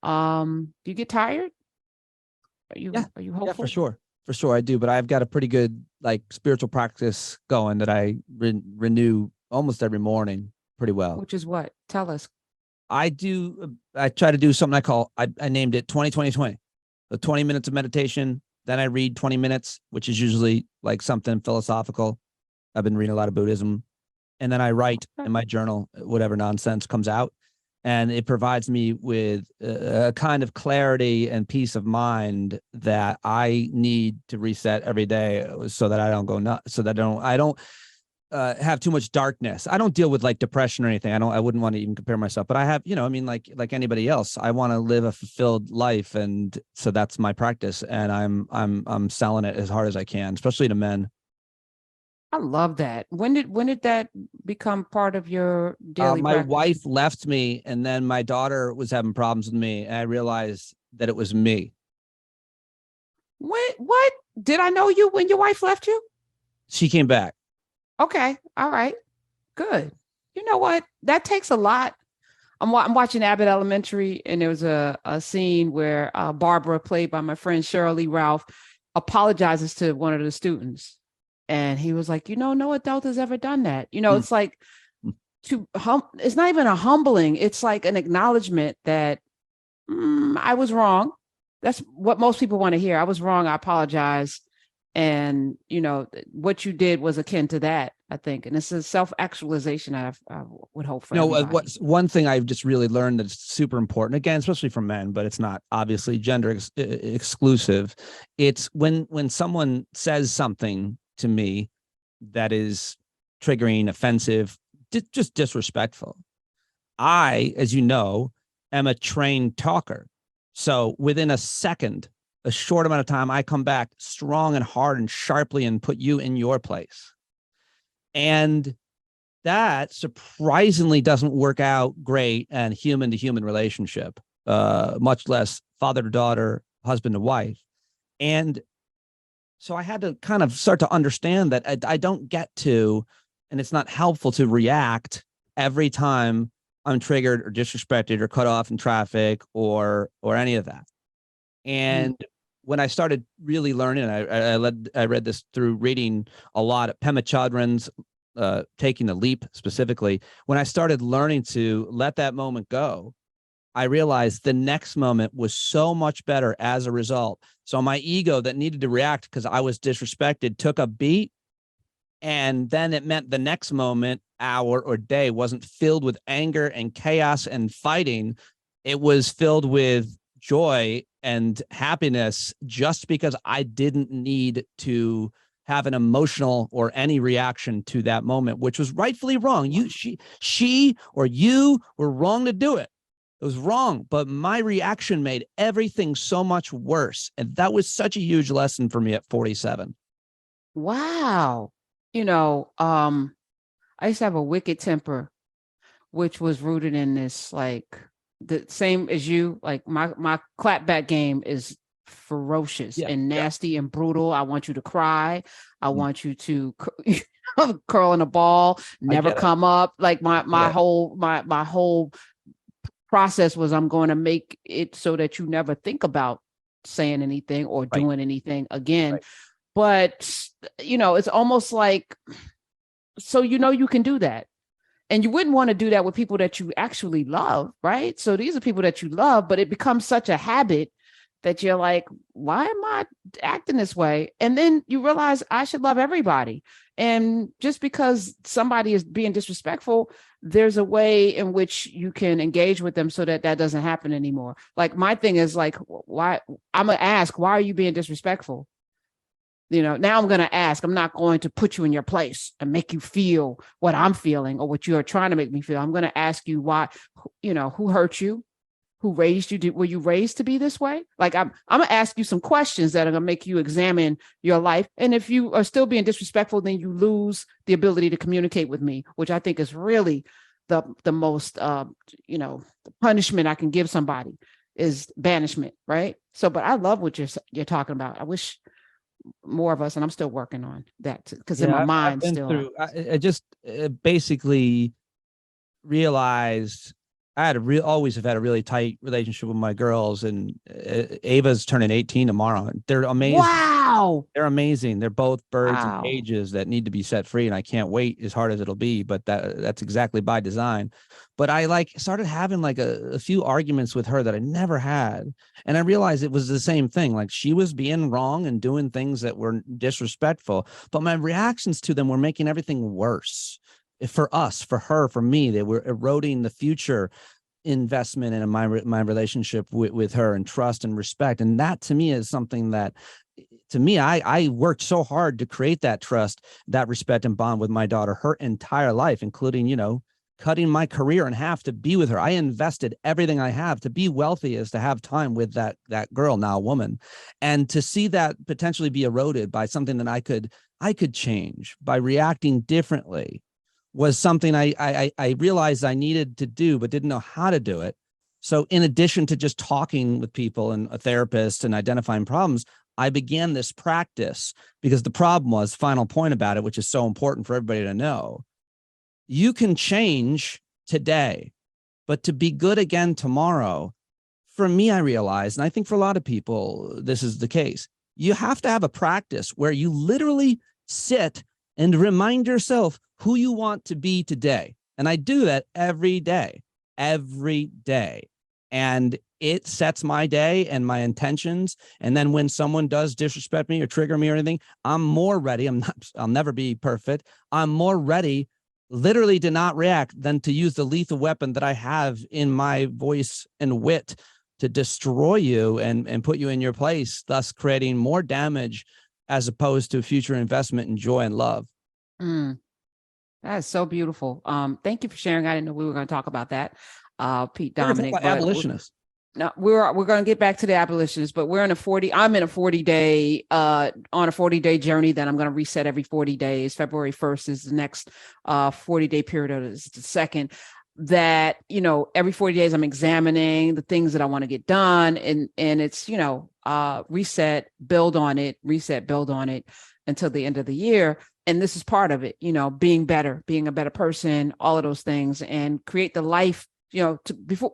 Do you get tired? Yeah, Are you yeah, for hopeful? sure. For sure I do, but I've got a pretty good like spiritual practice going that I renew almost every morning pretty well. Which is what? Tell us. I try to do something I named it 20 20 20. The 20 minutes of meditation, then I read 20 minutes, which is usually like something philosophical. I've been reading a lot of Buddhism, and then I write Okay. in my journal whatever nonsense comes out, and it provides me with a kind of clarity and peace of mind that I need to reset every day so that I don't go nuts, so that I don't have too much darkness. I don't deal with like depression or anything. I wouldn't want to even compare myself, but I have, I mean, like anybody else, I want to live a fulfilled life. And so that's my practice. And I'm selling it as hard as I can, especially to men. I love that. When did that become part of your daily My practice? wife left me, and then my daughter was having problems with me. And I realized that it was me. What? Did I know you when your wife left you? She came back. Okay. All right. Good. You know what? That takes a lot. I'm watching Abbott Elementary, and there was a scene where Barbara, played by my friend Shirley Ralph, apologizes to one of the students. And he was like, no adult has ever done that. Mm. It's like it's not even a humbling. It's like an acknowledgement that I was wrong. That's what most people want to hear. I was wrong. I apologize. And, what you did was akin to that, I think. And it's a self-actualization I would hope for everybody. What's one thing I've just really learned that's super important, again, especially for men, but it's not obviously gender exclusive. It's when someone says something to me that is triggering, offensive, just disrespectful. I, as you know, am a trained talker. So within a second, a short amount of time, I come back strong and hard and sharply and put you in your place. And that surprisingly doesn't work out great and human to human relationship, much less father to daughter, husband to wife. And so I had to kind of start to understand that I don't get to, and it's not helpful to react every time I'm triggered or disrespected or cut off in traffic or any of that. Mm. And when I started really learning, I read this through reading a lot of Pema Chodron's Taking the Leap specifically. When I started learning to let that moment go, I realized the next moment was so much better as a result. So my ego that needed to react because I was disrespected took a beat. And then it meant the next moment, hour, or day wasn't filled with anger and chaos and fighting. It was filled with joy and happiness just because I didn't need to have an emotional or any reaction to that moment, which was rightfully wrong. She or you were wrong to do it. It was wrong, but my reaction made everything so much worse. And that was such a huge lesson for me at 47. Wow. I used to have a wicked temper, which was rooted in this, like, the same as you. Like, my clapback game is ferocious Yeah. and Yeah. nasty and brutal. I want you to cry. I Mm. want you to curl in a ball, I never get it. come up. Like, my I get my it. whole my whole process was, I'm going to make it so that you never think about saying anything or Right. doing anything again. Right. But it's almost like, so you can do that. And you wouldn't want to do that with people that you actually love, right? So these are people that you love, but it becomes such a habit that you're like, why am I acting this way? And then you realize I should love everybody. And just because somebody is being disrespectful, there's a way in which you can engage with them so that that doesn't happen anymore. Like, my thing is like, why? I'm gonna ask, why are you being disrespectful? Now I'm going to ask. I'm not going to put you in your place and make you feel what I'm feeling or what you're trying to make me feel. I'm going to ask you why. Who hurt you? Who raised you? Were you raised to be this way? Like, I'm going to ask you some questions that are going to make you examine your life. And if you are still being disrespectful, then you lose the ability to communicate with me, which I think is really the most the punishment I can give somebody is banishment, right? So, but I love what you're talking about. I wish more of us, and I'm still working on that because in my Yeah, I've mind been still. through. I just basically realized I had always have had a really tight relationship with my girls, and Ava's turning 18 tomorrow. They're amazing. Wow. They're amazing. They're both birds in Wow. cages that need to be set free, and I can't wait, as hard as it'll be. But that's exactly by design. But I like started having like a few arguments with her that I never had, and I realized it was the same thing. Like she was being wrong and doing things that were disrespectful, but my reactions to them were making everything worse. For us, for her, for me, they were eroding the future investment in my relationship with her, and trust and respect. And that to me is something that, to me, I worked so hard to create that trust, that respect and bond with my daughter her entire life, including, cutting my career in half to be with her. I invested everything I have. To be wealthy is to have time with that girl, now a woman. And to see that potentially be eroded by something that I could change by reacting differently was something I realized I needed to do, but didn't know how to do it. So in addition to just talking with people and a therapist and identifying problems, I began this practice, because the problem was, final point about it, which is so important for everybody to know, you can change today, but to be good again tomorrow, for me, I realized, and I think for a lot of people, this is the case, you have to have a practice where you literally sit and remind yourself who you want to be today. And I do that every day. And it sets my day and my intentions. And then when someone does disrespect me or trigger me or anything, I'm more ready. I'll never be perfect. I'm more ready literally to not react than to use the lethal weapon that I have in my voice and wit to destroy you and put you in your place, thus creating more damage as opposed to future investment in joy and love. Mm, that is so beautiful. Thank you for sharing. I didn't know we were going to talk about that, Pete, Dominic, but Abolitionists. no, we're going to get back to the abolitionists, but I'm in a 40-day, on a 40-day journey that I'm going to reset every 40 days. February 1st is the next 40-day period. Is the second that, every 40 days I'm examining the things that I want to get done. And it's, reset, build on it until the end of the year. And this is part of it, being better, being a better person, all of those things, and create the life. To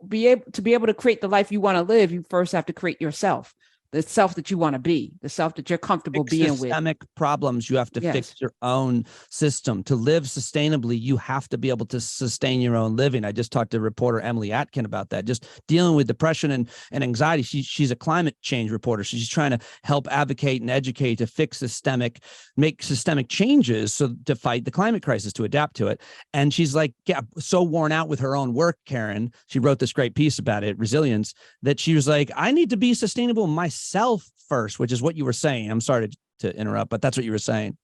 be able to create the life you want to live, you first have to create yourself, the self that you want to be, the self that you're comfortable being with. Systemic problems, you have to fix your own system. To live sustainably, you have to be able to sustain your own living. I just talked to reporter Emily Atkin about that, just dealing with depression and anxiety. She's a climate change reporter. She's trying to help advocate and educate to make systemic changes to fight the climate crisis, to adapt to it. And she's like, so worn out with her own work, Karen. She wrote this great piece about it, Resilience, that she was like, I need to be sustainable myself first, which is what you were saying. I'm sorry to interrupt, but that's what you were saying.